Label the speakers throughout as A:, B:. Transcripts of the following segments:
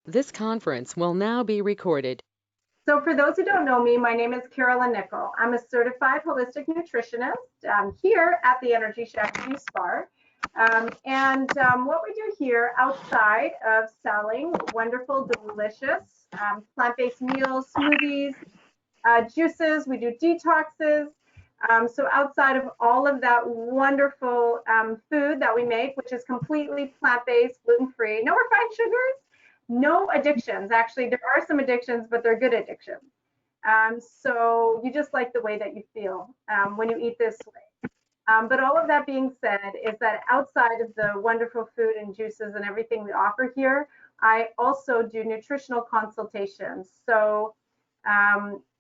A: This conference will now be recorded.
B: So for those who don't know me, my name is Carolyn Nickel. I'm a certified holistic nutritionist here at the Energy Chef Juice Bar. What we do here outside of selling wonderful, delicious plant-based meals, smoothies, juices, we do detoxes. So outside of all of that wonderful food that we make, which is completely plant-based, gluten-free, no refined sugars, no addictions. Actually, there are some addictions, but they're good addictions. So you just like the way that you feel when you eat this way. But all of that being said, is that outside of the wonderful food and juices and everything we offer here, I also do nutritional consultations. So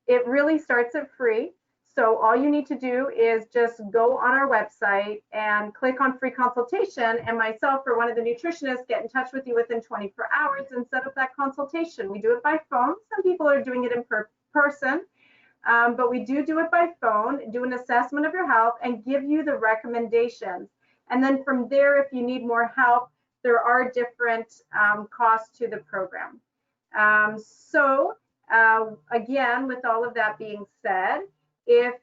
B: it really starts at free. So all you need to do is just go on our website and click on free consultation, and myself or one of the nutritionists get in touch with you within 24 hours and set up that consultation. We do it by phone. Some people are doing it in person, but we do it by phone, do an assessment of your health and give you the recommendations. And then from there, if you need more help, there are different costs to the program. Again, with all of that being said, if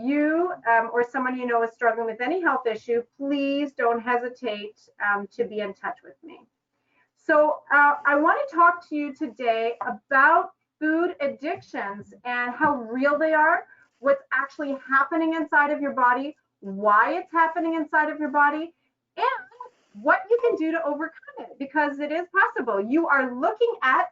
B: you or someone you know is struggling with any health issue, please don't hesitate to be in touch with me. So I want to talk to you today about food addictions and how real they are, what's actually happening inside of your body, why it's happening inside of your body, and what you can do to overcome it, because it is possible. You are looking at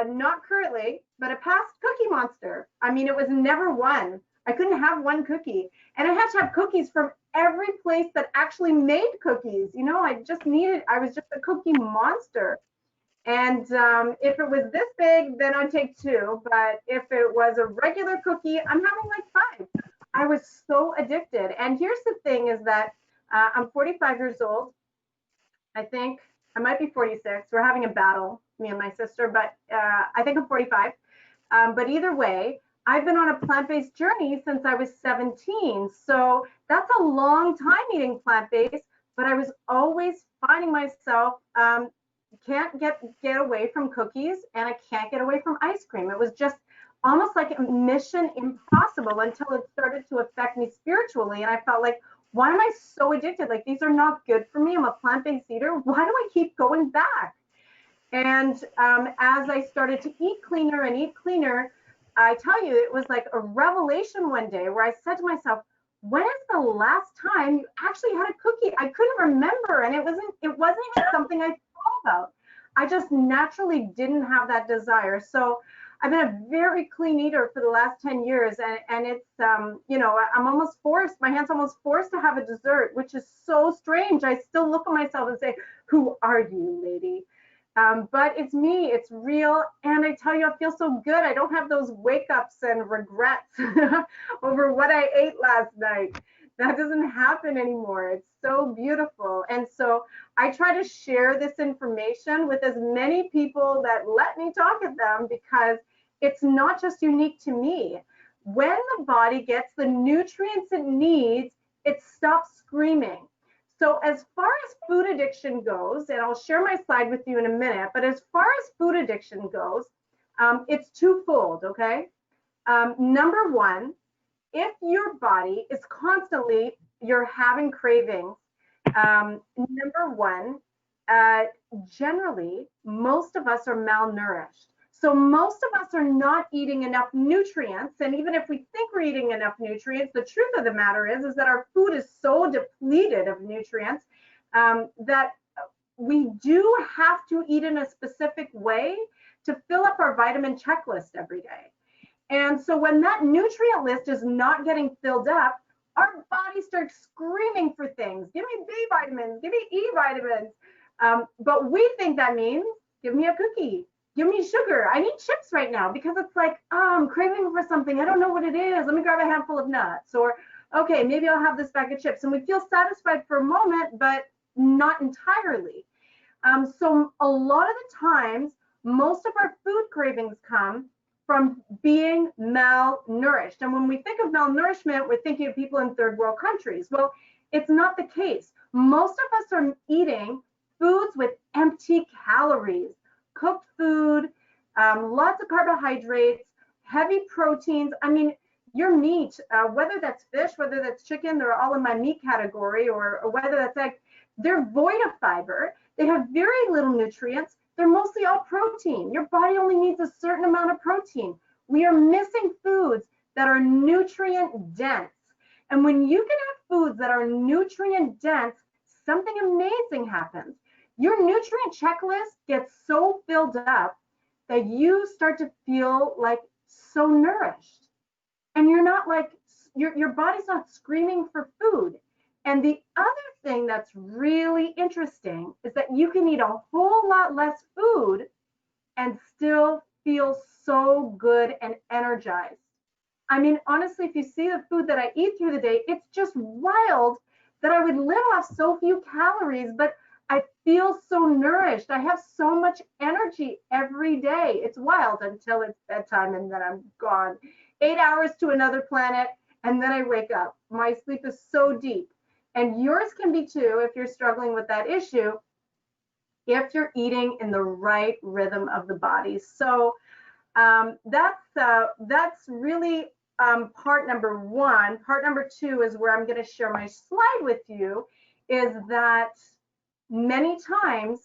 B: not currently, but a past Cookie Monster. I mean, it was never one. I couldn't have one cookie. And I had to have cookies from every place that actually made cookies. You know, I was just a cookie monster. And if it was this big, then I'd take two. But if it was a regular cookie, I'm having like five. I was so addicted. And here's the thing is that I'm 45 years old. I think I might be 46. We're having a battle, me and my sister, but I think I'm 45. But either way, I've been on a plant-based journey since I was 17. So that's a long time eating plant-based, but I was always finding myself can't get away from cookies and I can't get away from ice cream. It was just almost like a mission impossible until it started to affect me spiritually. And I felt like, why am I so addicted? Like, these are not good for me. I'm a plant-based eater. Why do I keep going back? And as I started to eat cleaner and eat cleaner, I tell you, it was like a revelation one day where I said to myself, when is the last time you actually had a cookie? I couldn't remember, and it wasn't even something I thought about. I just naturally didn't have that desire. So I've been a very clean eater for the last 10 years, and it's, you know, I'm almost forced, my hand's almost forced to have a dessert, which is so strange. I still look at myself and say, who are you, lady? But it's me, it's real, and I tell you, I feel so good. I don't have those wake-ups and regrets over what I ate last night. That doesn't happen anymore. It's so beautiful. And so I try to share this information with as many people that let me talk at them, because it's not just unique to me. When the body gets the nutrients it needs, it stops screaming. So as far as food addiction goes, and I'll share my slide with you in a minute, but as far as food addiction goes, it's twofold, okay? Number one, if your body is constantly, you're having cravings, number one, generally, most of us are malnourished. So most of us are not eating enough nutrients. And even if we think we're eating enough nutrients, the truth of the matter is that our food is so depleted of nutrients that we do have to eat in a specific way to fill up our vitamin checklist every day. And so when that nutrient list is not getting filled up, our body starts screaming for things. Give me B vitamins, give me E vitamins. But we think that means, give me a cookie, give me sugar. I need chips right now because it's like, oh, I'm craving for something. I don't know what it is. Let me grab a handful of nuts. Or, okay, maybe I'll have this bag of chips. And we feel satisfied for a moment, but not entirely. So a lot of the times, most of our food cravings come from being malnourished. And when we think of malnourishment, we're thinking of people in third world countries. Well, it's not the case. Most of us are eating foods with empty empty calories, cooked food, lots of carbohydrates, heavy proteins. I mean, your meat, whether that's fish, whether that's chicken, they're all in my meat category, or whether that's egg, they're void of fiber. They have very little nutrients. They're mostly all protein. Your body only needs a certain amount of protein. We are missing foods that are nutrient dense. And when you can have foods that are nutrient dense, something amazing happens. Your nutrient checklist gets so filled up that you start to feel like so nourished. And you're not like, your body's not screaming for food. And the other thing that's really interesting is that you can eat a whole lot less food and still feel so good and energized. I mean, honestly, if you see the food that I eat through the day, it's just wild that I would live off so few calories, but I feel so nourished. I have so much energy every day. It's wild until it's bedtime and then I'm gone. 8 hours to another planet, and then I wake up. My sleep is so deep. And yours can be too if you're struggling with that issue, if you're eating in the right rhythm of the body. So that's really part number one. Part number two is where I'm going to share my slide with you, is that many times,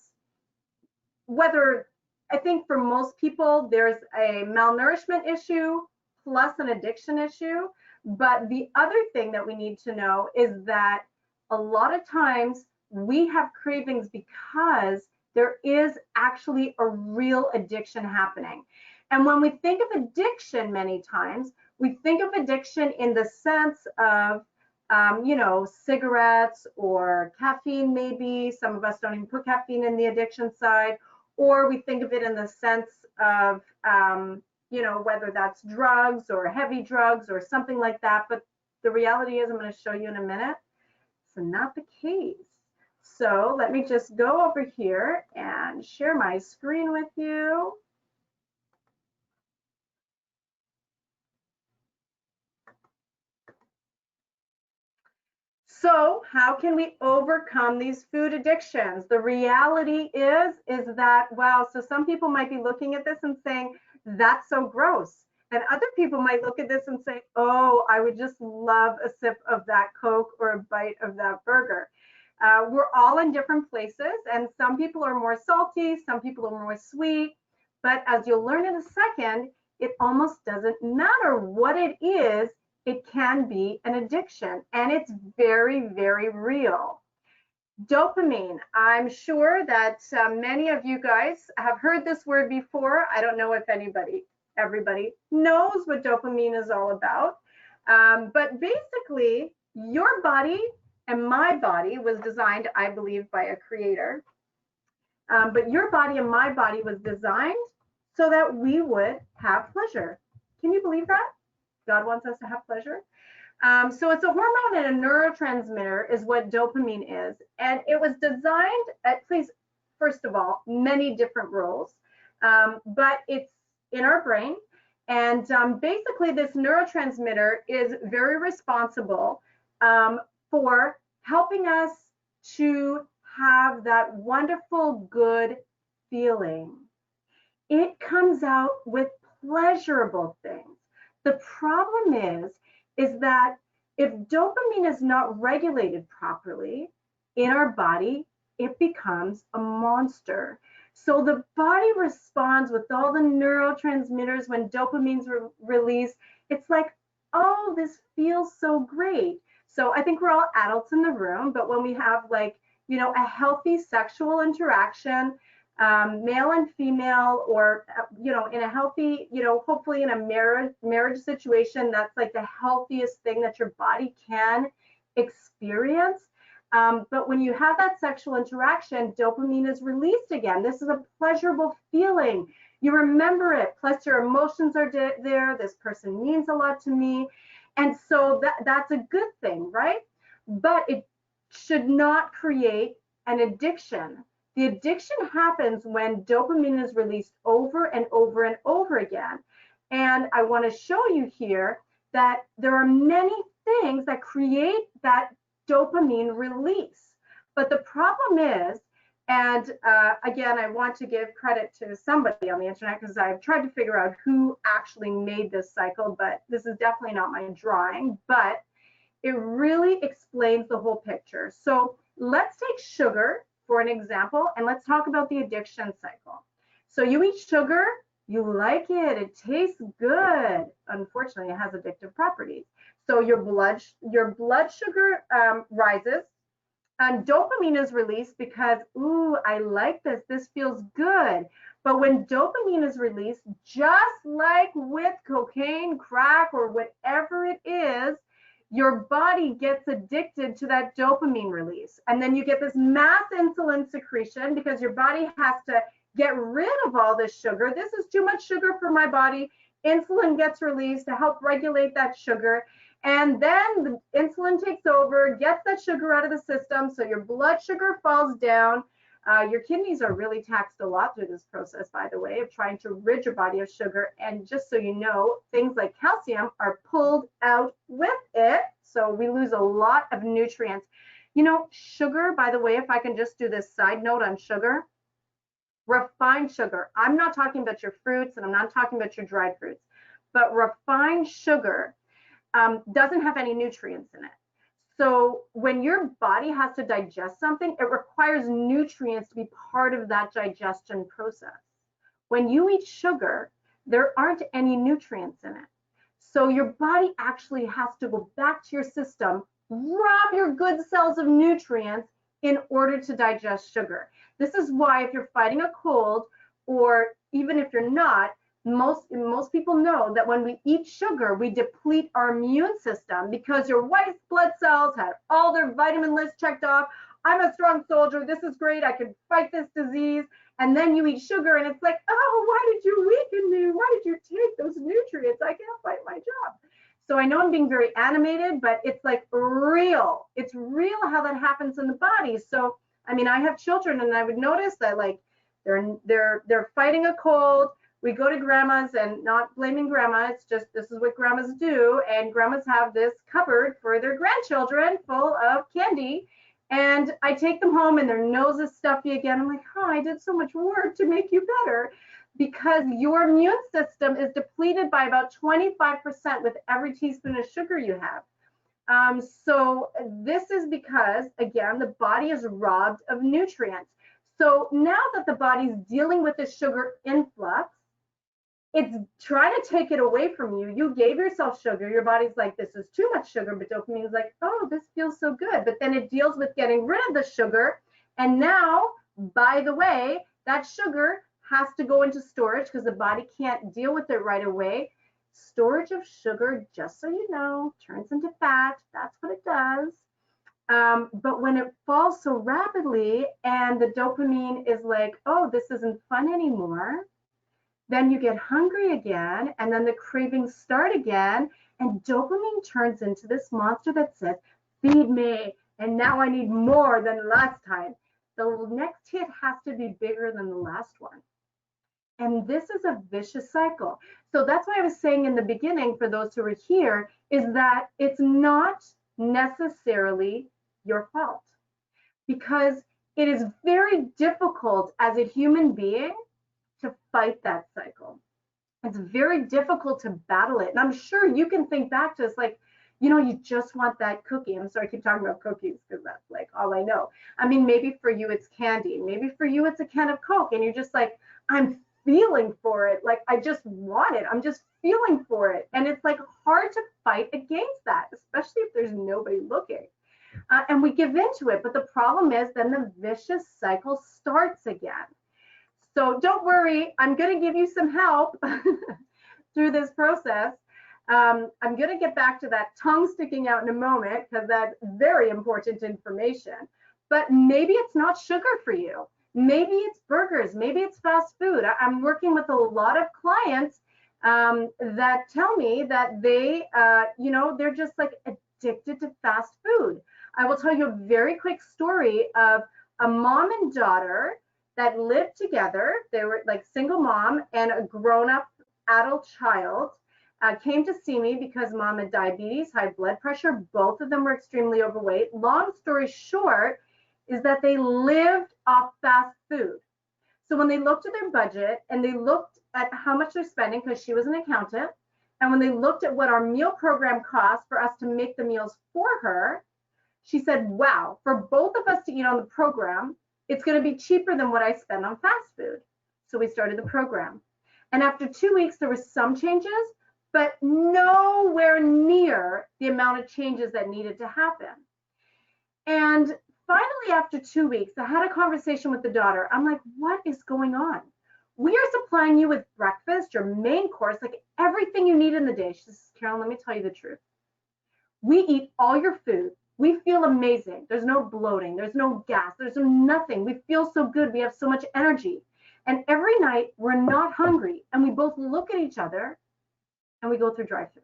B: whether, I think for most people, there's a malnourishment issue plus an addiction issue. But the other thing that we need to know is that a lot of times we have cravings because there is actually a real addiction happening. And when we think of addiction, many times we think of addiction in the sense of, cigarettes or caffeine, maybe. Some of us don't even put caffeine in the addiction side. Or we think of it in the sense of, whether that's drugs or heavy drugs or something like that. But the reality is, I'm going to show you in a minute, it's not the case. So let me just go over here and share my screen with you. So how can we overcome these food addictions? The reality is that, wow, so some people might be looking at this and saying, that's so gross. And other people might look at this and say, oh, I would just love a sip of that Coke or a bite of that burger. We're all in different places, and some people are more salty, some people are more sweet. But as you'll learn in a second, it almost doesn't matter what it is. It can be an addiction, and it's very, very real. Dopamine. I'm sure that many of you guys have heard this word before. I don't know if everybody knows what dopamine is all about. But basically, your body and my body was designed, I believe, by a creator. But your body and my body was designed so that we would have pleasure. Can you believe that? God wants us to have pleasure. So it's a hormone and a neurotransmitter is what dopamine is. And it was designed, plays, first of all, many different roles, but it's in our brain. And basically this neurotransmitter is very responsible for helping us to have that wonderful, good feeling. It comes out with pleasurable things. The problem is that if dopamine is not regulated properly in our body, it becomes a monster. So the body responds with all the neurotransmitters when dopamine's released. It's like, oh, this feels so great. So I think we're all adults in the room, but when we have a healthy sexual interaction, male and female, or in a healthy, hopefully in a marriage situation, that's like the healthiest thing that your body can experience. But when you have that sexual interaction, dopamine is released again. This is a pleasurable feeling. You remember it, plus your emotions are there. This person means a lot to me. And so that's a good thing, right? But it should not create an addiction. The addiction happens when dopamine is released over and over and over again. And I want to show you here that there are many things that create that dopamine release. But the problem is, And again, I want to give credit to somebody on the internet because I've tried to figure out who actually made this cycle, but this is definitely not my drawing, but it really explains the whole picture. So let's take sugar for an example, and let's talk about the addiction cycle. So you eat sugar, you like it, it tastes good. Unfortunately, it has addictive properties. So your blood sugar rises, and dopamine is released because, ooh, I like this. This feels good. But when dopamine is released, just like with cocaine, crack, or whatever it is, your body gets addicted to that dopamine release. And then you get this mass insulin secretion because your body has to get rid of all this sugar. This is too much sugar for my body. Insulin gets released to help regulate that sugar. And then the insulin takes over, gets that sugar out of the system, so your blood sugar falls down. Your kidneys are really taxed a lot through this process, by the way, of trying to rid your body of sugar. And just so you know, things like calcium are pulled out with it, so we lose a lot of nutrients. You know, sugar, by the way, if I can just do this side note on sugar, refined sugar. I'm not talking about your fruits, and I'm not talking about your dried fruits, but refined sugar doesn't have any nutrients in it. So when your body has to digest something, it requires nutrients to be part of that digestion process. When you eat sugar, there aren't any nutrients in it. So your body actually has to go back to your system, rob your good cells of nutrients in order to digest sugar. This is why if you're fighting a cold, or even if you're not, most people know that when we eat sugar, we deplete our immune system because your white blood cells had all their vitamin lists checked off. I'm a strong soldier. This is great. I can fight this disease. And then you eat sugar and it's like, oh, why did you weaken me? Why did you take those nutrients? I can't fight my job. So I know I'm being very animated, but it's like real. It's real how that happens in the body. So, I mean, I have children and I would notice that like they're fighting a cold. We go to grandma's, and not blaming grandma, it's just this is what grandmas do, and grandmas have this cupboard for their grandchildren full of candy, and I take them home and their nose is stuffy again. I'm like, oh, I did so much work to make you better, because your immune system is depleted by about 25% with every teaspoon of sugar you have. So this is because, again, the body is robbed of nutrients. So now that the body's dealing with the sugar influx, it's trying to take it away from you. You gave yourself sugar. Your body's like, this is too much sugar, but dopamine is like, oh, this feels so good. But then it deals with getting rid of the sugar. And now, by the way, that sugar has to go into storage because the body can't deal with it right away. Storage of sugar, just so you know, turns into fat. That's what it does. But when it falls so rapidly and the dopamine is like, oh, this isn't fun anymore, then you get hungry again, and then the cravings start again, and dopamine turns into this monster that says, feed me, and now I need more than last time. The next hit has to be bigger than the last one. And this is a vicious cycle. So that's why I was saying in the beginning, for those who are here, is that it's not necessarily your fault, because it is very difficult as a human being to fight that cycle. It's very difficult to battle it. And I'm sure you can think back to, it's like, you know, you just want that cookie. I'm sorry, I keep talking about cookies because that's like all I know. I mean, maybe for you it's candy. Maybe for you it's a can of Coke, and you're just like, I'm feeling for it. Like, I just want it. I'm just feeling for it. And it's like hard to fight against that, especially if there's nobody looking. And we give into it. But the problem is then the vicious cycle starts again. So don't worry, I'm going to give you some help through this process. I'm going to get back to that tongue sticking out in a moment because that's very important information. But maybe it's not sugar for you. Maybe it's burgers. Maybe it's fast food. I'm working with a lot of clients that tell me that they, they're just like addicted to fast food. I will tell you a very quick story of a mom and daughter that lived together. They were like single mom and a grown-up adult child. Came to see me because mom had diabetes, high blood pressure. Both of them were extremely overweight. Long story short is that they lived off fast food. So when they looked at their budget and they looked at how much they're spending, because she was an accountant, and when they looked at what our meal program cost for us to make the meals for her, she said, wow, for both of us to eat on the program, it's going to be cheaper than what I spend on fast food. So we started the program. And after 2 weeks, there were some changes, but nowhere near the amount of changes that needed to happen. And finally, after 2 weeks, I had a conversation with the daughter. I'm like, what is going on? We are supplying you with breakfast, your main course, like everything you need in the day. She says, Carolyn, let me tell you the truth. We eat all your food. We feel amazing. There's no bloating. There's no gas. There's nothing. We feel so good. We have so much energy. And every night we're not hungry. And we both look at each other and we go through drive-thru.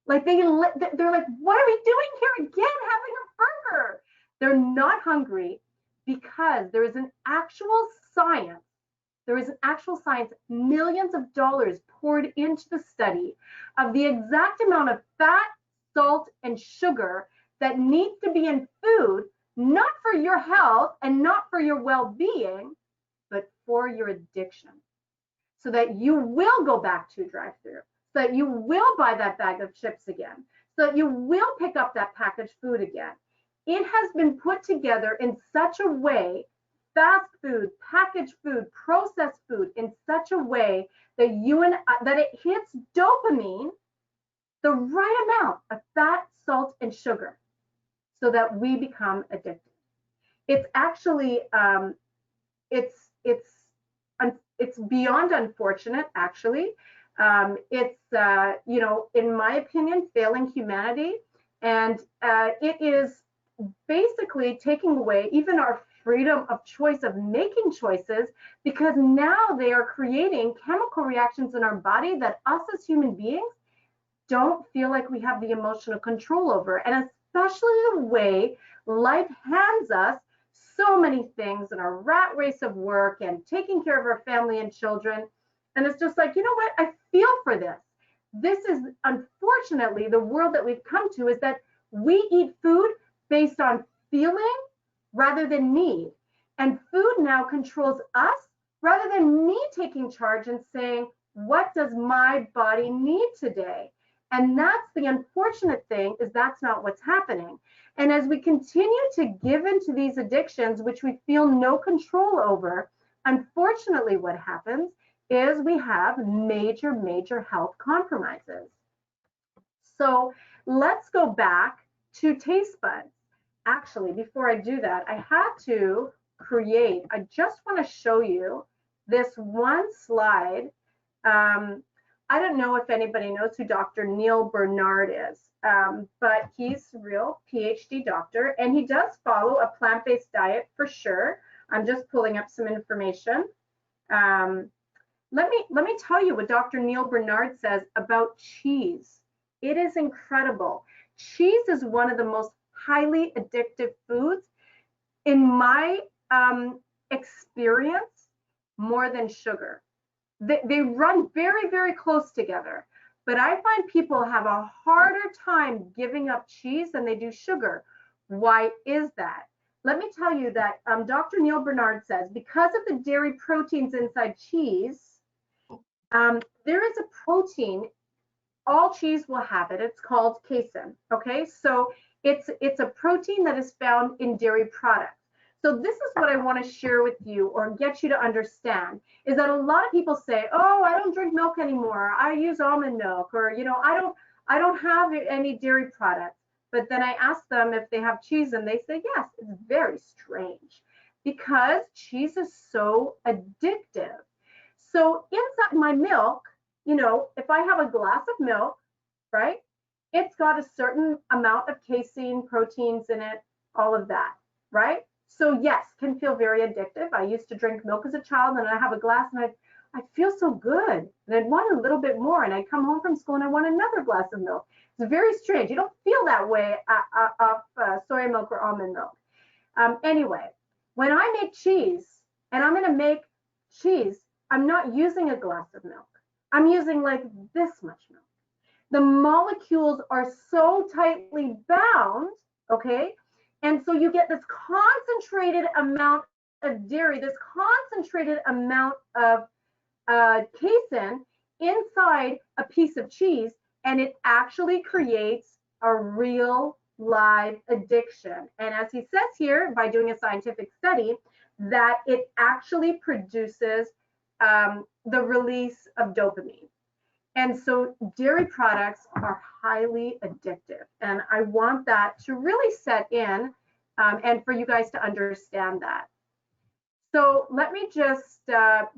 B: Like they're like, what are we doing here again? Having a burger. They're not hungry because there is an actual science. There is an actual science, millions of dollars poured into the study of the exact amount of fat, salt, and sugar that needs to be in food, not for your health and not for your well-being, but for your addiction. So that you will go back to a drive-thru, so that you will buy that bag of chips again, so that you will pick up that packaged food again. It has been put together in such a way, fast food, packaged food, processed food, in such a way that that it hits dopamine, the right amount of fat, salt, and sugar, so that we become addicted. It's actually it's beyond unfortunate, actually. It's in my opinion, failing humanity, and it is basically taking away even our freedom of choice of making choices, because now they are creating chemical reactions in our body that us as human beings don't feel like we have the emotional control over. And especially the way life hands us so many things in our rat race of work and taking care of our family and children. And it's just like, you know what? I feel for this. This is unfortunately the world that we've come to, is that we eat food based on feeling rather than need. And food now controls us rather than me taking charge and saying, what does my body need today? And that's the unfortunate thing, is that's not what's happening. And as we continue to give into these addictions, which we feel no control over, unfortunately what happens is we have major, major health compromises. So let's go back to taste buds. Actually, before I do that, I had to I just want to show you this one slide. I don't know if anybody knows who Dr. Neil Bernard is, but he's a real PhD doctor, and he does follow a plant-based diet for sure. I'm just pulling up some information. Let me tell you what Dr. Neil Bernard says about cheese. It is incredible. Cheese is one of the most highly addictive foods, in my experience, more than sugar. They run very, very close together. But I find people have a harder time giving up cheese than they do sugar. Why is that? Let me tell you that Dr. Neil Bernard says, because of the dairy proteins inside cheese, there is a protein, all cheese will have it. It's called casein. Okay, so it's a protein that is found in dairy products. So this is what I want to share with you, or get you to understand, is that a lot of people say, oh, I don't drink milk anymore. I use almond milk, or, I don't have any dairy products. But then I ask them if they have cheese, and they say, yes. It's very strange, because cheese is so addictive. So inside my milk, if I have a glass of milk, right, it's got a certain amount of casein, proteins in it, all of that, right? So yes, can feel very addictive. I used to drink milk as a child, and I have a glass, and I feel so good, and I'd want a little bit more, and I'd come home from school and I want another glass of milk. It's very strange. You don't feel that way off soy milk or almond milk. Anyway, when I make cheese, and I'm going to make cheese, I'm not using a glass of milk. I'm using like this much milk. The molecules are so tightly bound, okay, And so you get this concentrated amount of dairy, this concentrated amount of casein inside a piece of cheese, and it actually creates a real live addiction. And as he says here, by doing a scientific study, that it actually produces the release of dopamine. And so dairy products are highly addictive. And I want that to really set in and for you guys to understand that. So let me just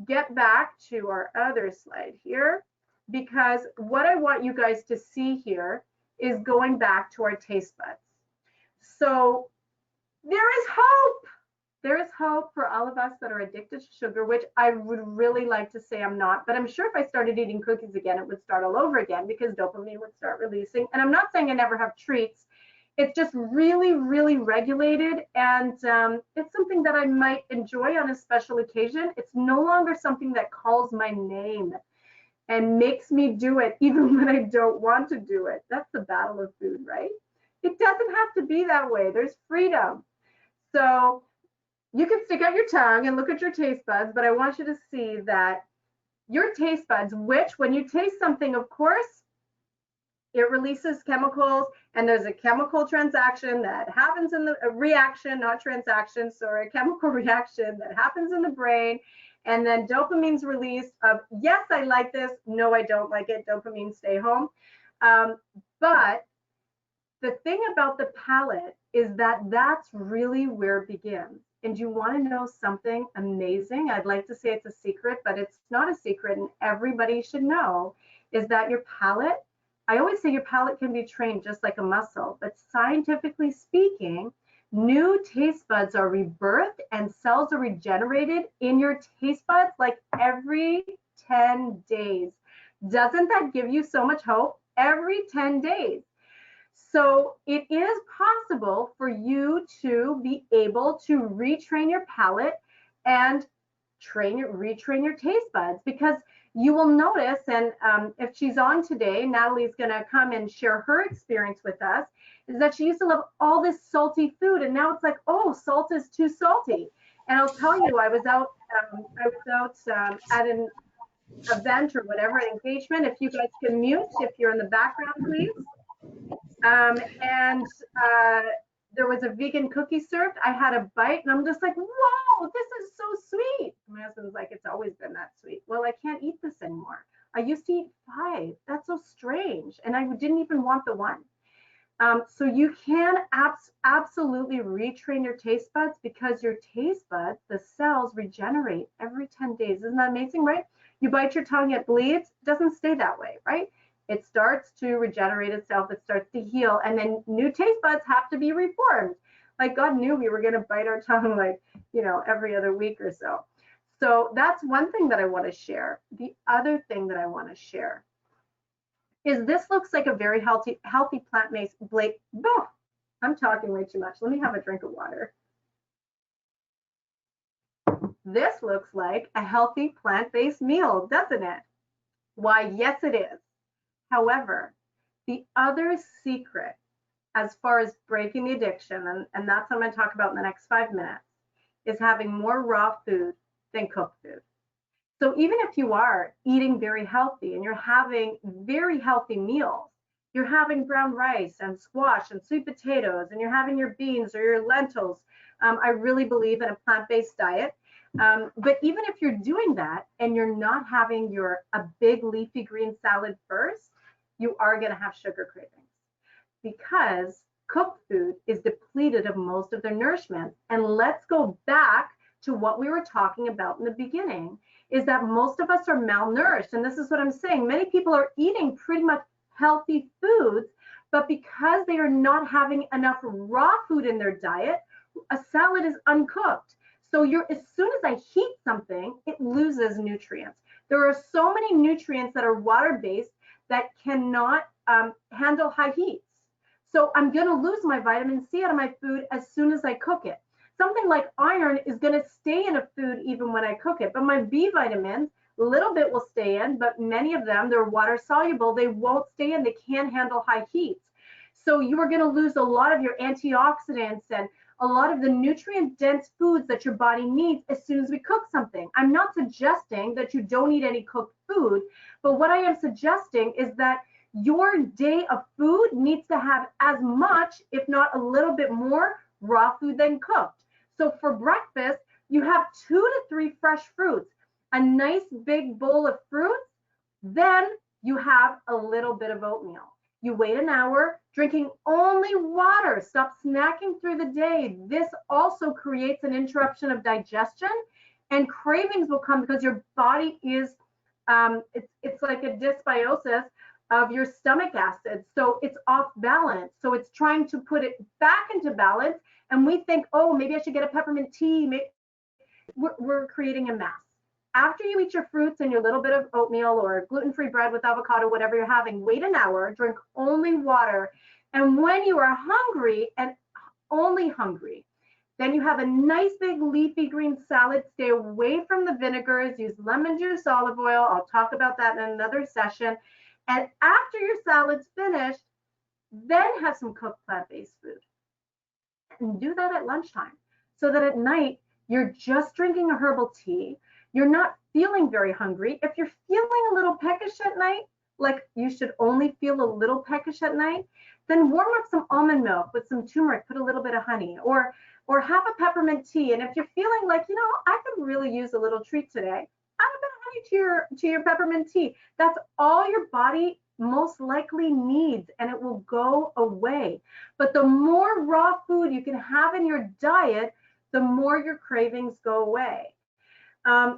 B: get back to our other slide here, because what I want you guys to see here is going back to our taste buds. So there is hope. There is hope for all of us that are addicted to sugar, which I would really like to say I'm not, but I'm sure if I started eating cookies again, it would start all over again because dopamine would start releasing. And I'm not saying I never have treats. It's just really, really regulated, and it's something that I might enjoy on a special occasion. It's no longer something that calls my name and makes me do it even when I don't want to do it. That's the battle of food, right? It doesn't have to be that way. There's freedom. So you can stick out your tongue and look at your taste buds, but I want you to see that your taste buds, which when you taste something, of course, it releases chemicals, and there's a chemical transaction that happens in the reaction, not transaction, so a chemical reaction that happens in the brain, and then dopamine's released of, yes, I like this, no, I don't like it, dopamine, stay home. But the thing about the palate is that that's really where it begins. And you want to know something amazing? I'd like to say it's a secret, but it's not a secret, and everybody should know, is that your palate, I always say your palate can be trained just like a muscle, but scientifically speaking, new taste buds are rebirthed and cells are regenerated in your taste buds like every 10 days. Doesn't that give you so much hope? Every 10 days. So it is possible for you to be able to retrain your palate and retrain your taste buds, because you will notice, and if she's on today, Natalie's going to come and share her experience with us, is that she used to love all this salty food, and now it's like, oh, salt is too salty. And I'll tell you, I was out at an event or whatever, an engagement. If you guys can mute, if you're in the background, please. And there was a vegan cookie served. I had a bite, and I'm just like, whoa, this is so sweet. My husband's like, it's always been that sweet. Well, I can't eat this anymore. I used to eat 5. That's so strange. And I didn't even want the one. So you can absolutely retrain your taste buds, because your taste buds, the cells regenerate every 10 days. Isn't that amazing, right? You bite your tongue, it bleeds. It doesn't stay that way, right? It starts to regenerate itself. It starts to heal. And then new taste buds have to be reformed. Like God knew we were going to bite our tongue like, every other week or so. So that's one thing that I want to share. The other thing that I want to share is this looks like a very healthy plant-based I'm talking way too much. Let me have a drink of water. This looks like a healthy plant-based meal, doesn't it? Why, yes, it is. However, the other secret, as far as breaking the addiction, and that's what I'm going to talk about in the next 5 minutes, is having more raw food than cooked food. So even if you are eating very healthy and you're having very healthy meals, you're having brown rice and squash and sweet potatoes, and you're having your beans or your lentils, I really believe in a plant-based diet. But even if you're doing that and you're not having a big leafy green salad first, you are going to have sugar cravings, because cooked food is depleted of most of their nourishment. And let's go back to what we were talking about in the beginning, is that most of us are malnourished. And this is what I'm saying. Many people are eating pretty much healthy foods, but because they are not having enough raw food in their diet, a salad is uncooked. So as soon as I heat something, it loses nutrients. There are so many nutrients that are water-based that cannot handle high heats. So I'm going to lose my vitamin C out of my food as soon as I cook it. Something like iron is going to stay in a food even when I cook it. But my B vitamins, a little bit will stay in, but many of them, they're water soluble. They won't stay in. They can't handle high heats. So you are going to lose a lot of your antioxidants and a lot of the nutrient dense foods that your body needs as soon as we cook something. I'm not suggesting that you don't eat any cooked food, but what I am suggesting is that your day of food needs to have as much, if not a little bit more, raw food than cooked. So for breakfast, you have 2 to 3 fresh fruits, a nice big bowl of fruits, then you have a little bit of oatmeal. You wait an hour, drinking only water. Stop snacking through the day. This also creates an interruption of digestion, and cravings will come because your body is, it's like a dysbiosis of your stomach acid. So it's off balance. So it's trying to put it back into balance. And we think, oh, maybe I should get a peppermint tea. We're creating a mess. After you eat your fruits and your little bit of oatmeal or gluten-free bread with avocado, whatever you're having, wait an hour, drink only water. And when you are hungry and only hungry, then you have a nice big leafy green salad. Stay away from the vinegars. Use lemon juice, olive oil. I'll talk about that in another session. And after your salad's finished, then have some cooked plant-based food. And do that at lunchtime so that at night, you're just drinking a herbal tea. You're not feeling very hungry. If you're feeling a little peckish at night, like you should only feel a little peckish at night, then warm up some almond milk with some turmeric, put a little bit of honey, or have a peppermint tea. And if you're feeling like, I could really use a little treat today, add a bit of honey to your peppermint tea. That's all your body most likely needs, and it will go away. But the more raw food you can have in your diet, the more your cravings go away.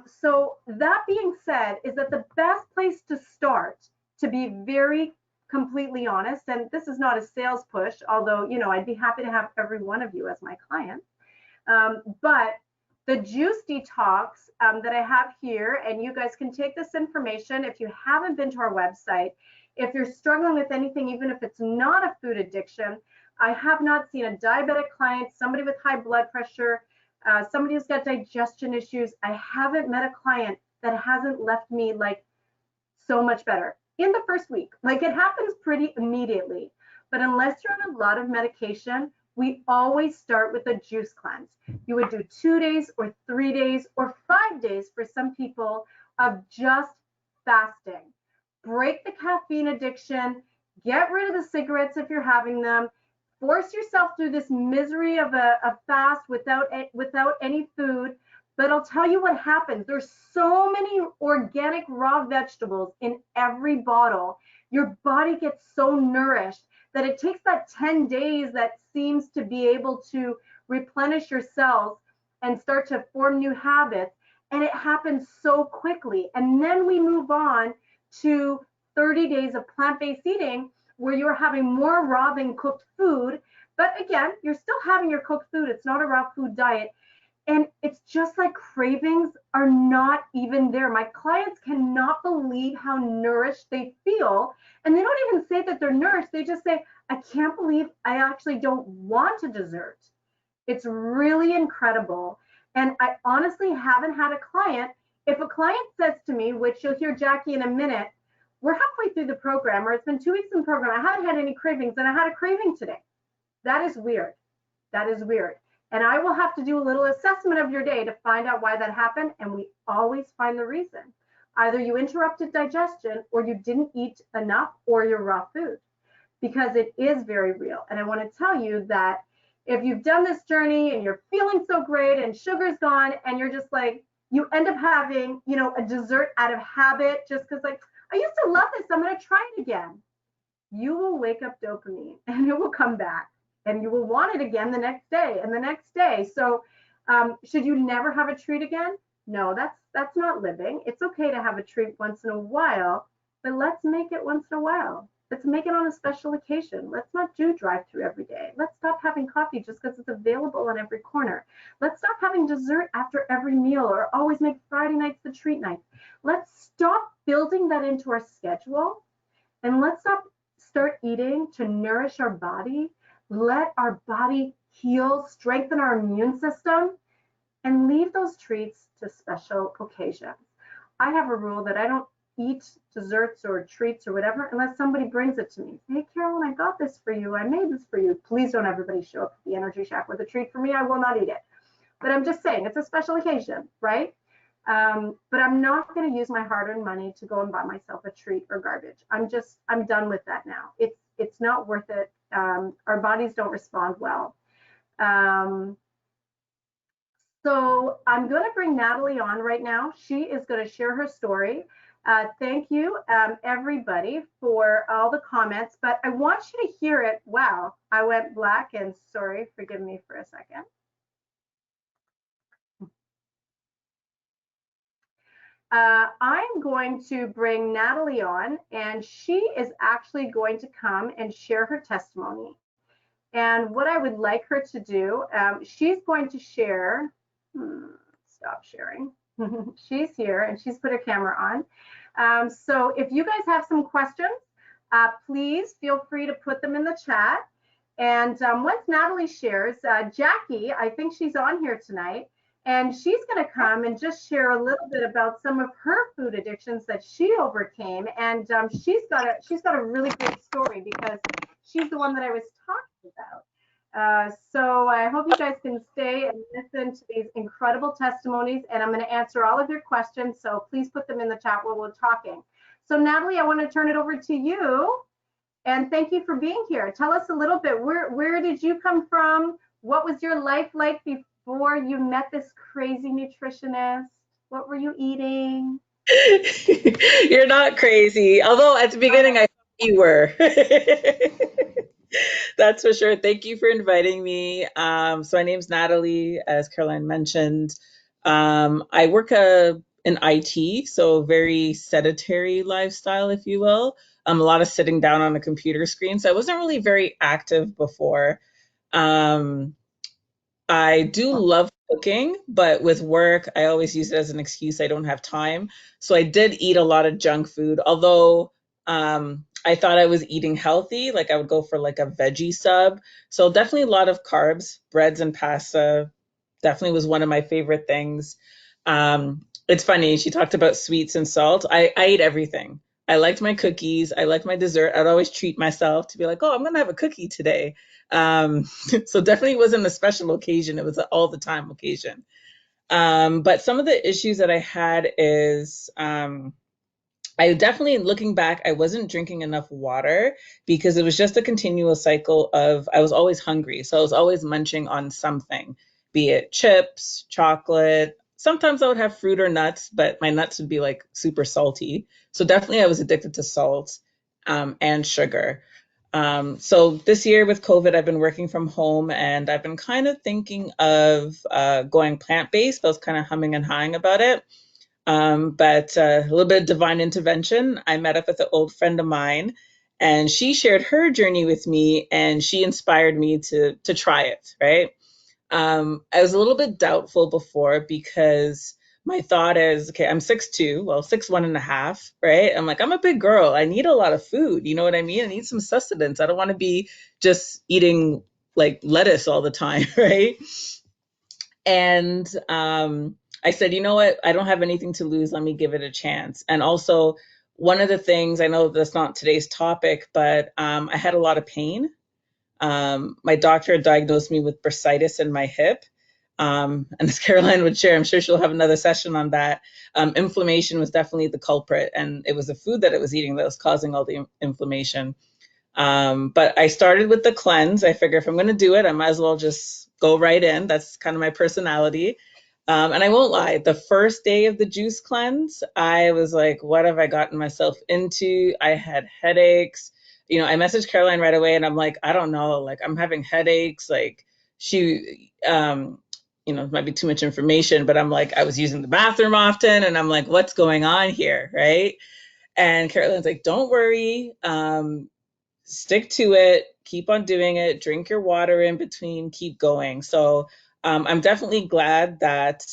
B: So that being said, is that the best place to start, to be very completely honest, and this is not a sales push, although, I'd be happy to have every one of you as my client. But the juice detox that I have here, and you guys can take this information if you haven't been to our website. If you're struggling with anything, even if it's not a food addiction, I have not seen a diabetic client, somebody with high blood pressure, somebody who's got digestion issues. I haven't met a client that hasn't left me like so much better in the first week. Like, it happens pretty immediately. But unless you're on a lot of medication, we always start with a juice cleanse. You would do 2 days or 3 days or 5 days for some people of just fasting. Break the caffeine addiction, get rid of the cigarettes if you're having them, force yourself through this misery of a fast without any food. But I'll tell you what happens. There's so many organic raw vegetables in every bottle. Your body gets so nourished that it takes that 10 days that seems to be able to replenish your cells and start to form new habits. And it happens so quickly. And then we move on to 30 days of plant-based eating, where you're having more raw than cooked food. But again, you're still having your cooked food. It's not a raw food diet. And it's just like cravings are not even there. My clients cannot believe how nourished they feel. And they don't even say that they're nourished. They just say, I can't believe I actually don't want a dessert. It's really incredible. And I honestly haven't had a client. If a client says to me, which you'll hear Jackie in a minute, we're halfway through the program, or it's been 2 weeks in the program, I haven't had any cravings, and I had a craving today. That is weird. That is weird. And I will have to do a little assessment of your day to find out why that happened. And we always find the reason. Either you interrupted digestion, or you didn't eat enough, or your raw food, because it is very real. And I want to tell you that if you've done this journey and you're feeling so great and sugar's gone, and you're just like, you end up having, a dessert out of habit, just because like, I used to love this, I'm going to try it again. You will wake up dopamine, and it will come back. And you will want it again the next day and the next day. So should you never have a treat again? No, that's not living. It's okay to have a treat once in a while, but let's make it once in a while. Let's make it on a special occasion. Let's not do drive-through every day. Let's stop having coffee just because it's available on every corner. Let's stop having dessert after every meal, or always make Friday nights the treat night. Let's stop building that into our schedule, and let's start eating to nourish our body. Let our body heal, strengthen our immune system, and leave those treats to special occasions. I have a rule that I don't eat desserts or treats or whatever unless somebody brings it to me. Hey, Carolyn, I got this for you. I made this for you. Please don't everybody show up at the Energy Shack with a treat for me. I will not eat it. But I'm just saying, it's a special occasion, right? But I'm not going to use my hard-earned money to go and buy myself a treat or garbage. I'm done with that now. It's not worth it. Our bodies don't respond well. So I'm going to bring Natalie on right now. She is going to share her story. Thank you, everybody, for all the comments, but I want you to hear it. Wow, I went black and sorry, forgive me for a second. I'm going to bring Natalie on, and she is actually going to come and share her testimony. And what I would like her to do, she's going to share, stop sharing. She's here and she's put her camera on. So if you guys have some questions, please feel free to put them in the chat. And once Natalie shares, Jackie, I think she's on here tonight, and she's going to come and just share a little bit about some of her food addictions that she overcame. And she's got a really great story because she's the one that I was talking about. So I hope you guys can stay and listen to these incredible testimonies, and I'm going to answer all of your questions. So please put them in the chat while we're talking. So Natalie, I want to turn it over to you. And thank you for being here. Tell us a little bit, where did you come from? What was your life like before you met this crazy nutritionist? What were you eating?
C: You're not crazy. Although at the beginning I thought you were. That's for sure. Thank you for inviting me. So my name's Natalie, as Caroline mentioned. I work in IT, so very sedentary lifestyle, if you will. A lot of sitting down on a computer screen. So I wasn't really very active before. Um, I do love cooking, but with work, I always use it as an excuse. I don't have time. So I did eat a lot of junk food, although I thought I was eating healthy. Like I would go for like a veggie sub. So definitely a lot of carbs, breads and pasta. Definitely was one of my favorite things. It's funny, she talked about sweets and salt. I ate everything. I liked my cookies. I liked my dessert. I'd always treat myself to be like, oh, I'm going to have a cookie today. So definitely wasn't a special occasion. It was an all the time occasion. But some of the issues that I had is I definitely, looking back, I wasn't drinking enough water because it was just a continual cycle of I was always hungry. So I was always munching on something, be it chips, chocolate. Sometimes I would have fruit or nuts, but my nuts would be like super salty. So definitely I was addicted to salt and sugar. So this year with COVID, I've been working from home and I've been kind of thinking of going plant-based. I was kind of humming and hawing about it. But a little bit of divine intervention. I met up with an old friend of mine, and she shared her journey with me, and she inspired me to try it. Right. I was a little bit doubtful before because my thought is, okay, I'm 6'2", well, 6'1.5", right? I'm like, I'm a big girl. I need a lot of food. You know what I mean? I need some sustenance. I don't want to be just eating like lettuce all the time, right? And I said, you know what? I don't have anything to lose. Let me give it a chance. And also, one of the things, I know that's not today's topic, but I had a lot of pain. My doctor diagnosed me with bursitis in my hip. And as Caroline would share, I'm sure she'll have another session on that. Inflammation was definitely the culprit, and it was the food that I was eating that was causing all the inflammation. But I started with the cleanse. I figure if I'm going to do it, I might as well just go right in. That's kind of my personality. And I won't lie, the first day of the juice cleanse, I was like, what have I gotten myself into? I had headaches. I messaged Caroline right away and I'm like, I don't know, like I'm having headaches. Like it might be too much information, but I'm like, I was using the bathroom often and I'm like, what's going on here? Right. And Caroline's like, don't worry. Stick to it, keep on doing it, drink your water in between, keep going. So I'm definitely glad that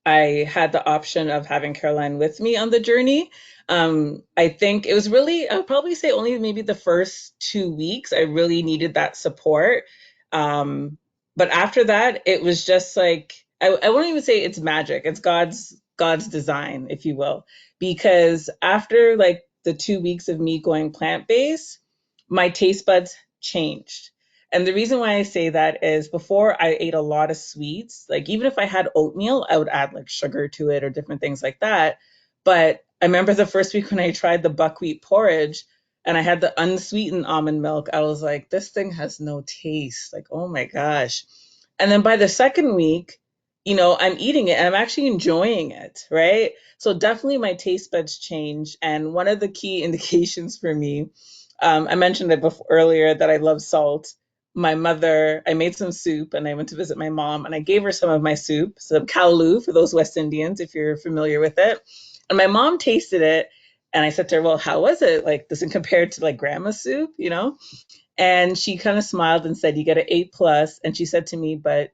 C: I had the option of having Caroline with me on the journey. I think it was really, I'll probably say only maybe the first 2 weeks, I really needed that support. But after that, it was just like, I won't even say it's magic. It's God's God's design, if you will, because after like the 2 weeks of me going plant-based, my taste buds changed. And the reason why I say that is before I ate a lot of sweets, like even if I had oatmeal, I would add like sugar to it or different things like that. But I remember the first week when I tried the buckwheat porridge and I had the unsweetened almond milk, I was like, this thing has no taste. Like, oh my gosh. And then by the second week, I'm eating it and I'm actually enjoying it, right? So definitely my taste buds change. And one of the key indications for me, I mentioned it before earlier that I love salt. My mother, I made some soup and I went to visit my mom and I gave her some of my soup, some callaloo for those West Indians, if you're familiar with it. And my mom tasted it and I said to her, well, how was it? Like, does it compare to like grandma's soup, And she kind of smiled and said, you get an A+. And she said to me, but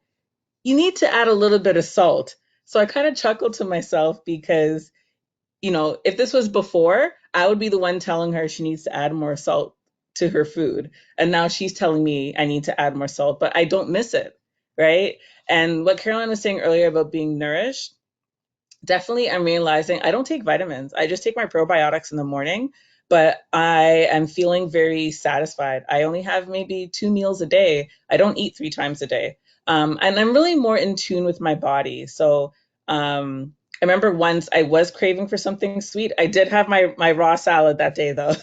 C: you need to add a little bit of salt. So I kind of chuckled to myself because, if this was before, I would be the one telling her she needs to add more salt to her food. And now she's telling me I need to add more salt, but I don't miss it. Right. And what Caroline was saying earlier about being nourished, definitely I'm realizing I don't take vitamins. I just take my probiotics in the morning, but I am feeling very satisfied. I only have maybe 2 meals a day. I don't eat 3 times a day. And I'm really more in tune with my body. So I remember once I was craving for something sweet. I did have my raw salad that day though.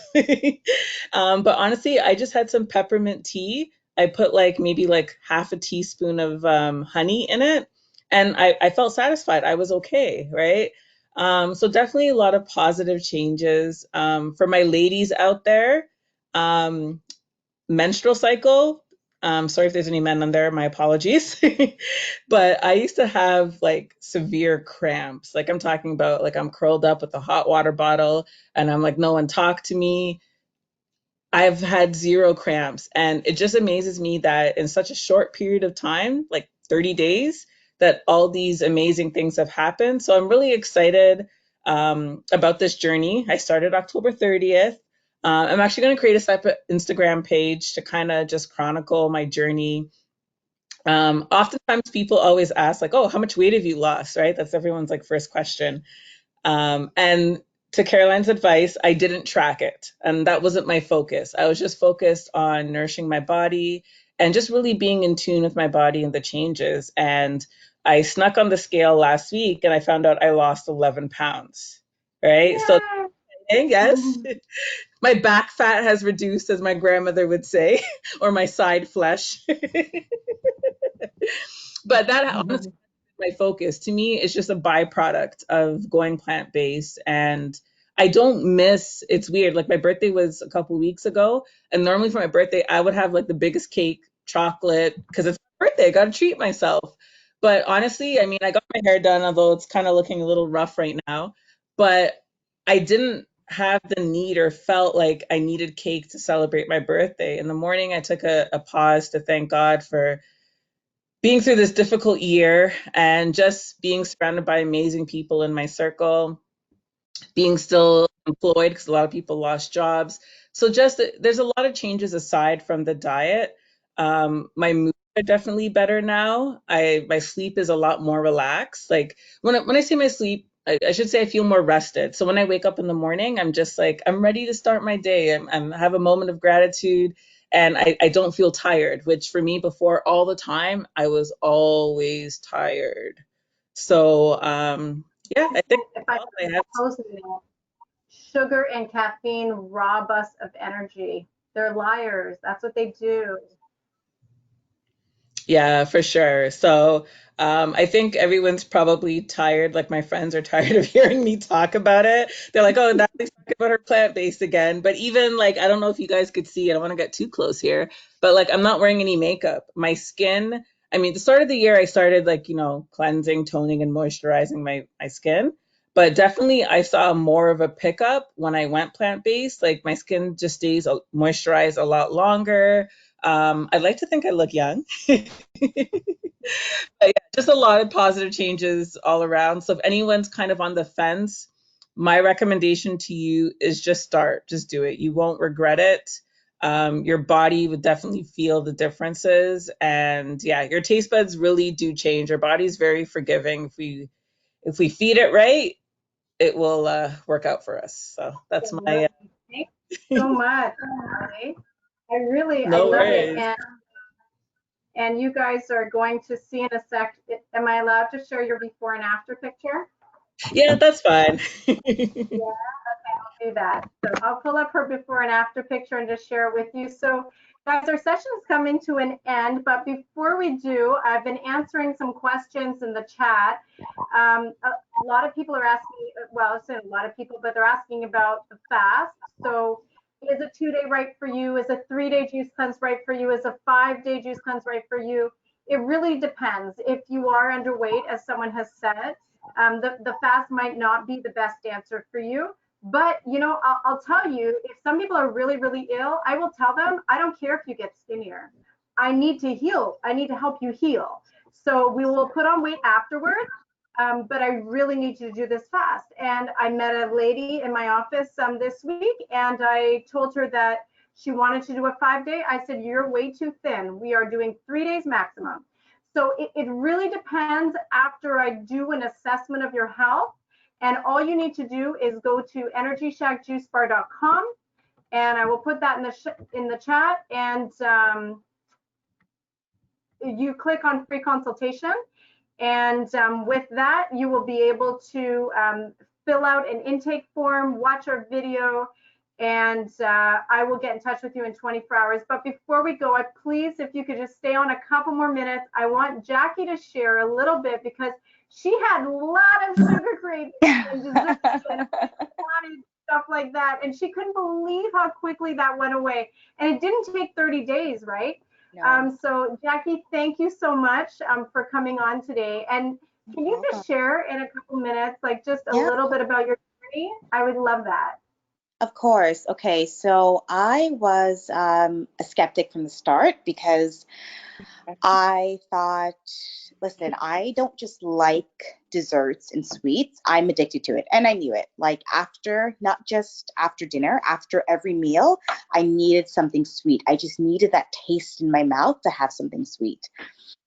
C: But honestly, I just had some peppermint tea. I put like maybe like half a teaspoon of honey in it and I felt satisfied. I was okay, right? So definitely a lot of positive changes. For my ladies out there, um, menstrual cycle. Sorry if there's any men on there, my apologies. But I used to have like severe cramps. Like I'm talking about like I'm curled up with a hot water bottle and I'm like, no one talk to me. I've had zero cramps, and it just amazes me that in such a short period of time, like 30 days, that all these amazing things have happened. So I'm really excited about this journey. I started October 30th. I'm actually going to create a separate Instagram page to kind of just chronicle my journey. Oftentimes people always ask like, oh, how much weight have you lost, right? That's everyone's like first question. And to Caroline's advice, I didn't track it. And that wasn't my focus. I was just focused on nourishing my body and just really being in tune with my body and the changes. And I snuck on the scale last week and I found out I lost 11 pounds. Right. So, yes, my back fat has reduced, as my grandmother would say, or my side flesh. But that
B: Yeah.
C: honestly my focus. To me, it's just a byproduct of going plant based. And I don't miss, it's weird. Like my birthday was a couple weeks ago. And normally for my birthday, I would have like the biggest cake, chocolate, because it's my birthday. I got to treat myself. But honestly, I mean, I got my hair done, although it's kind of looking a little rough right now. But I didn't have the need or felt like I needed cake to celebrate my birthday. In the morning, I took a pause to thank God for being through this difficult year and just being surrounded by amazing people in my circle, being still employed because a lot of people lost jobs. So just there's a lot of changes aside from the diet. My mood are definitely better now. My sleep is a lot more relaxed. Like when I say my sleep, I should say I feel more rested. So when I wake up in the morning, I'm just like I'm ready to start my day. I have a moment of gratitude, and I don't feel tired. Which for me before all the time, I was always tired. So yeah, I think
B: If I
C: what else I have.
B: suppose sugar and caffeine rob us of energy. They're liars. That's what they do.
C: Yeah, for sure. So I think everyone's probably tired. Like my friends are tired of hearing me talk about it. They're like, "Oh, Natalie's talking about her plant-based again." But even like, I don't know if you guys could see. I don't want to get too close here, but like, I'm not wearing any makeup. My skin. I mean, the start of the year, I started like cleansing, toning, and moisturizing my skin. But definitely, I saw more of a pickup when I went plant-based. Like my skin just stays moisturized a lot longer. I'd like to think I look young. But yeah, just a lot of positive changes all around. So if anyone's kind of on the fence, my recommendation to you is just start, just do it. You won't regret it. Your body would definitely feel the differences, and yeah, your taste buds really do change. Our body's very forgiving. if we feed it right, it will work out for us. So that's
B: It will.
C: my
B: Thank you so much, Natalie. I
C: no
B: love it.
C: worries.
B: And you guys are going to see in a sec. Am I allowed to share your before and after picture?
C: Yeah, that's fine.
B: Yeah, I'll do that. So I'll pull up her before and after picture and just share it with you. So guys, our session is coming to an end, but before we do, I've been answering some questions in the chat. A lot of people are asking, well, it's a lot of people, but they're asking about the fast. So is a 2-day right for you? Is a 3-day juice cleanse right for you? Is a 5-day juice cleanse right for you? It really depends. If you are underweight, as someone has said, the fast might not be the best answer for you. But, you know, I'll tell you, if some people are really, really ill, I will tell them, I don't care if you get skinnier. I need to heal. I need to help you heal. So we will put on weight afterwards. But I really need you to do this fast. And I met a lady in my office this week, and I told her that she wanted to do a 5-day. I said, you're way too thin. We are doing 3 days maximum. So it really depends after I do an assessment of your health. And all you need to do is go to energyshackjuicebar.com, and I will put that in the chat. And you click on free consultation. And with that, you will be able to fill out an intake form, watch our video, and I will get in touch with you in 24 hours. But before we go, please, if you could just stay on a couple more minutes, I want Jackie to share a little bit because she had a lot of sugar cravings and desserts and wanted stuff like that. And she couldn't believe how quickly that went away. And it didn't take 30 days, right?
D: No.
B: So Jackie, thank you so much for coming on today. And can you just share in a couple minutes, like just a little bit about your journey? I would love that.
D: Of course. Okay, so I was a skeptic from the start because I thought, listen, I don't just like desserts and sweets. I'm addicted to it. And I knew it. Like after, not just after dinner, after every meal, I needed something sweet. I just needed that taste in my mouth to have something sweet.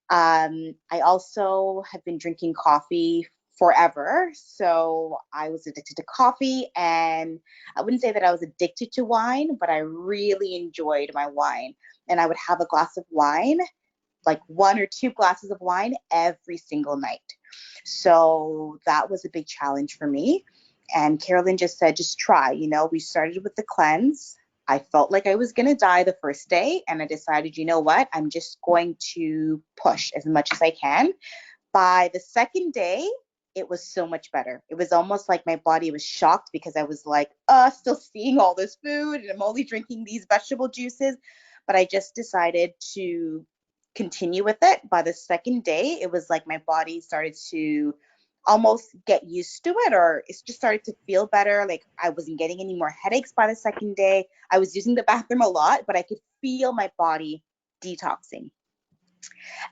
D: I also have been drinking coffee forever. So I was addicted to coffee, and I wouldn't say that I was addicted to wine, but I really enjoyed my wine. And I would have a glass of wine, like 1 or 2 glasses of wine every single night. So that was a big challenge for me. And Carolyn just said, just try, we started with the cleanse. I felt like I was going to die the first day, and I decided, you know what, I'm just going to push as much as I can. By the second day, it was so much better. It was almost like my body was shocked because I was like, still seeing all this food and I'm only drinking these vegetable juices. But I just decided to continue with it. By the second day, it was like my body started to almost get used to it, or it just started to feel better. Like I wasn't getting any more headaches by the second day. I was using the bathroom a lot, but I could feel my body detoxing.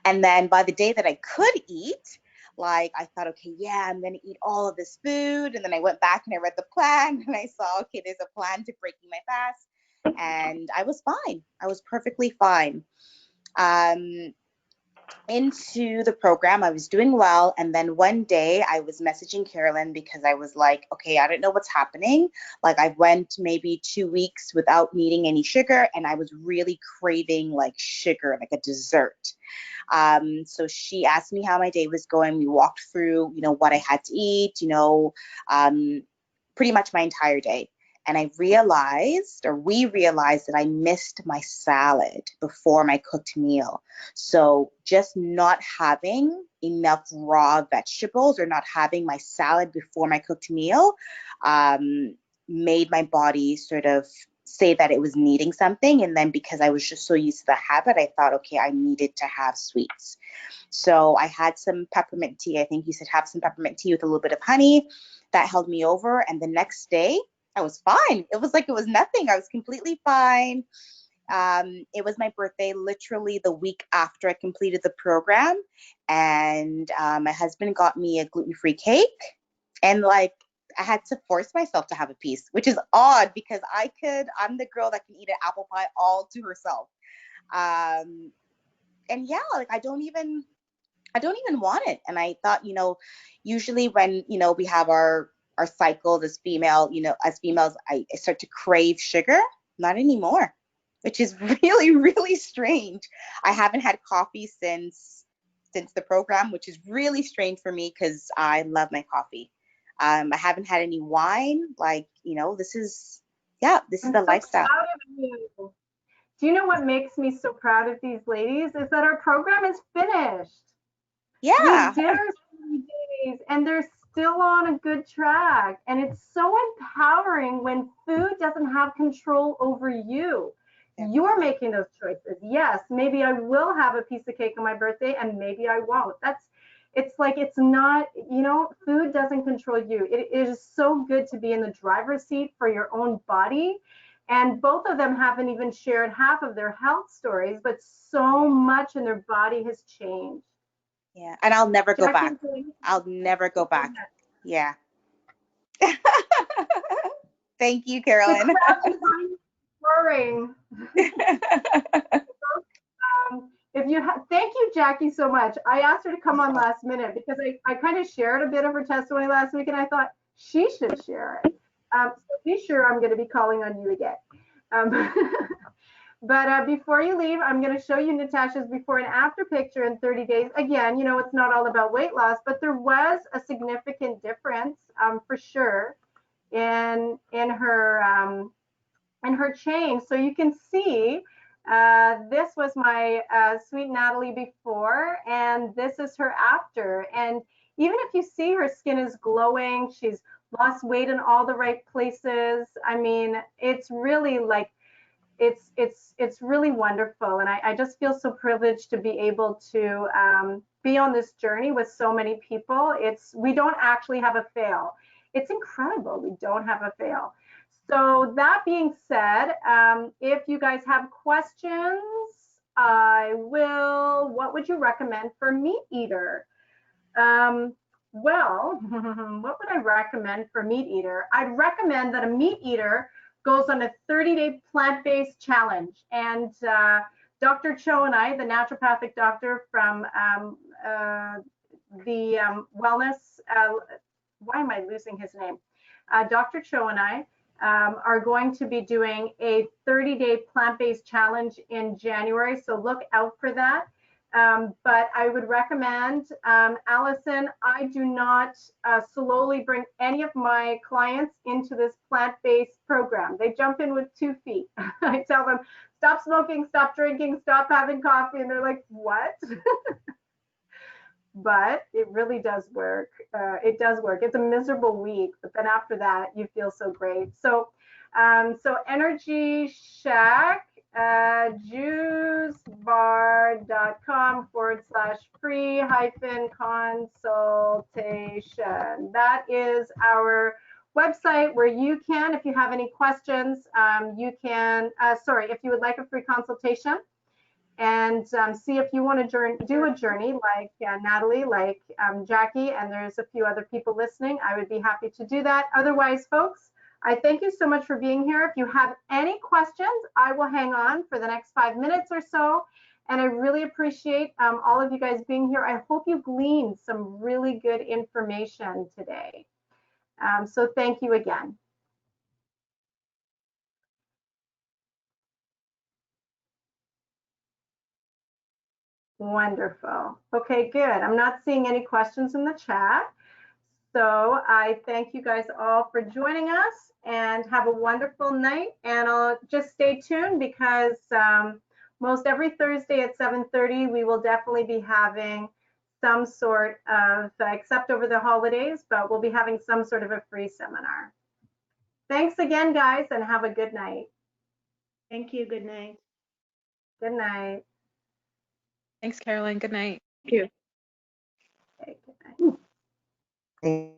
D: And then by the day that I could eat, like I thought, okay, yeah, I'm going to eat all of this food. And then I went back and I read the plan and I saw, okay, there's a plan to breaking my fast. And I was fine. I was perfectly fine. Into the program, I was doing well. And then one day I was messaging Carolyn because I was like, okay, I don't know what's happening. Like I went maybe 2 weeks without needing any sugar, and I was really craving like sugar, like a dessert. So she asked me how my day was going. We walked through, what I had to eat, pretty much my entire day. And we realized that I missed my salad before my cooked meal. So just not having enough raw vegetables or not having my salad before my cooked meal made my body sort of say that it was needing something. And then because I was just so used to the habit, I thought, okay, I needed to have sweets. So I had some peppermint tea. I think you said have some peppermint tea with a little bit of honey. That held me over. And the next day, I was fine. It was like it was nothing. I was completely fine. It was my birthday literally the week after I completed the program. And my husband got me a gluten-free cake. And like, I had to force myself to have a piece, which is odd because I'm the girl that can eat an apple pie all to herself. And yeah, like I don't even I don't even want it. And I thought, usually when, we have our cycles as female, as females, I start to crave sugar. Not anymore, which is really, really strange. I haven't had coffee since the program, which is really strange for me because I love my coffee. I haven't had any wine. Like, this is
B: I'm
D: the
B: so
D: lifestyle.
B: proud of you. Do you know what makes me so proud of these ladies is that our program is finished. We
D: Yeah.
B: did our 30 days and they're still on a good track. And it's so empowering when food doesn't have control over you. You're making those choices. Yes, maybe I will have a piece of cake on my birthday and maybe I won't. It's like, it's not, food doesn't control you. It is so good to be in the driver's seat for your own body. And both of them haven't even shared half of their health stories, but so much in their body has changed.
D: Yeah. And I'll never go back.
B: Jackie,
D: I'll never go back. Yeah. Thank you,
B: the
D: Carolyn.
B: crowd behind you is roaring. Thank you, Jackie, so much. I asked her to come on last minute because I kind of shared a bit of her testimony last week, and I thought she should share it. So be sure I'm going to be calling on you again. But before you leave, I'm going to show you Natasha's before and after picture in 30 days. Again, it's not all about weight loss, but there was a significant difference for sure in her change. So you can see this was my sweet Natalie before, and this is her after. And even if you see her skin is glowing, she's lost weight in all the right places. I mean, it's really like, it's really wonderful. And I just feel so privileged to be able to be on this journey with so many people. We don't actually have a fail. It's incredible. We don't have a fail. So that being said, if you guys have questions, what would you recommend for meat eater? Well, what would I recommend for meat eater? I'd recommend that a meat eater goes on a 30-day plant-based challenge. And Dr. Cho and I, the naturopathic doctor from the wellness, why am I losing his name? Dr. Cho and I are going to be doing a 30-day plant-based challenge in January. So look out for that. But I would recommend, Allison, I do not slowly bring any of my clients into this plant-based program. They jump in with 2 feet. I tell them, stop smoking, stop drinking, stop having coffee. And they're like, what? But it really does work. It does work. It's a miserable week, but then after that, you feel so great. So, Energy Shack, juicebars.com/free-consultation. That is our website where you can, if you have any questions, you can, if you would like a free consultation, and see if you want to do a journey like Natalie, like Jackie, and there's a few other people listening. I would be happy to do that. Otherwise, folks, I thank you so much for being here. If you have any questions, I will hang on for the next 5 minutes or so. And I really appreciate all of you guys being here. I hope you gleaned some really good information today. So thank you again. Wonderful. Okay, good. I'm not seeing any questions in the chat. So I thank you guys all for joining us and have a wonderful night. And I'll just stay tuned because most every Thursday at 7:30, we will definitely be having some sort of, except over the holidays, but we'll be having some sort of a free seminar. Thanks again, guys, and have a good night.
E: Thank you. Good night.
B: Good night.
F: Thanks, Caroline. Good night.
E: Thank you.
B: Okay, good night.